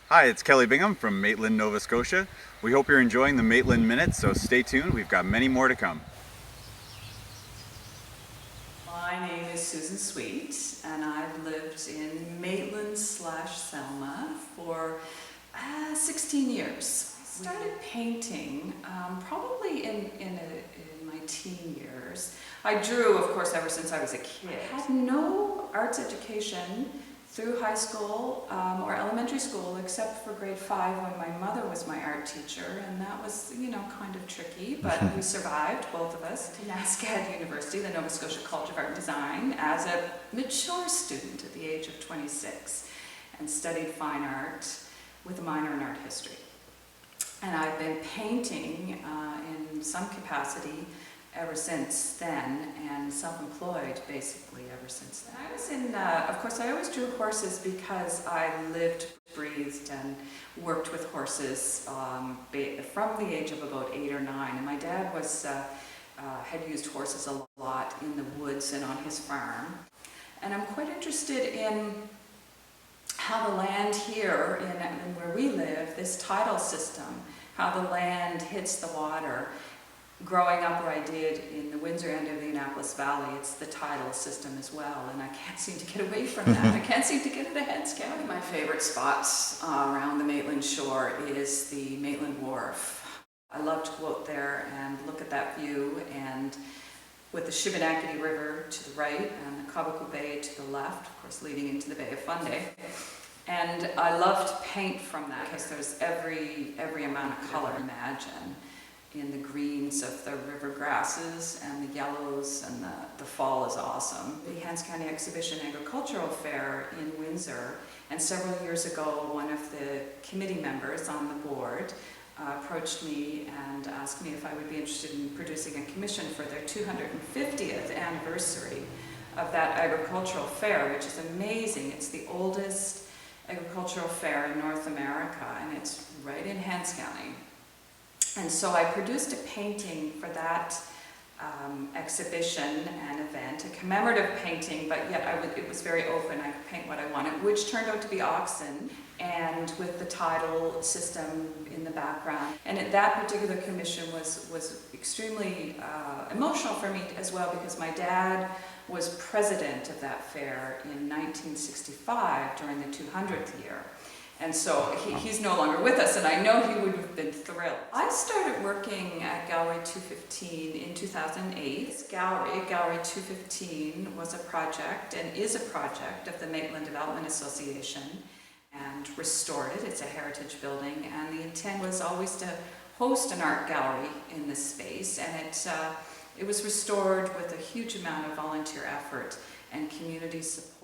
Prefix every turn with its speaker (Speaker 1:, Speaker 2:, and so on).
Speaker 1: Hi, it's Kelly Bingham from Maitland, Nova Scotia. We hope you're enjoying the Maitland Minute, so stay tuned. We've got many more to come.
Speaker 2: My name is Susan Sweet, and I've lived in Maitland/Selma for 16 years. I started painting probably in my teen years. I drew, of course, ever since I was a kid. I had no arts education through high school or elementary school, except for grade 5 when my mother was my art teacher, and that was, kind of tricky, but we survived, both of us, to NSCAD University, the Nova Scotia College of Art and Design, as a mature student at the age of 26, and studied fine art with a minor in art history. And I've been painting in some capacity ever since then, and self-employed basically ever since then. I was in, of course I always drew horses because I lived, breathed, and worked with horses from the age of about 8 or 9. And my dad was, had used horses a lot in the woods and on his farm. And I'm quite interested in how the land here, in where we live, this tidal system, how the land hits the water. Growing up where I did in the Windsor end of the Annapolis Valley, it's the tidal system as well, and I can't seem to get away from that. I can't seem to get it a head scout. One of my favorite spots around the Maitland shore is the Maitland Wharf. I love to go out there and look at that view, and with the Shubenacadie River to the right and the Quaboquo Bay to the left, of course leading into the Bay of Fundy. And I love to paint from that because there's every amount of color imagine. In the greens of the river grasses and the yellows, and the fall is awesome. The Hants County Exhibition Agricultural Fair in Windsor, and several years ago one of the committee members on the board approached me and asked me if I would be interested in producing a commission for their 250th anniversary of that agricultural fair, which is amazing. It's the oldest agricultural fair in North America, and it's right in Hants County. And so I produced a painting for that exhibition and event, a commemorative painting, but yet it was very open. I could paint what I wanted, which turned out to be oxen, and with the tidal system in the background. And that particular commission was extremely emotional for me as well, because my dad was president of that fair in 1965 during the 200th year. And so he's no longer with us, and I know he would have been thrilled. I started working at Gallery 215 in 2008. This Gallery 215, was a project, and is a project, of the Maitland Development Association, and restored it. It's a heritage building, and the intent was always to host an art gallery in this space, and it was restored with a huge amount of volunteer effort and community support.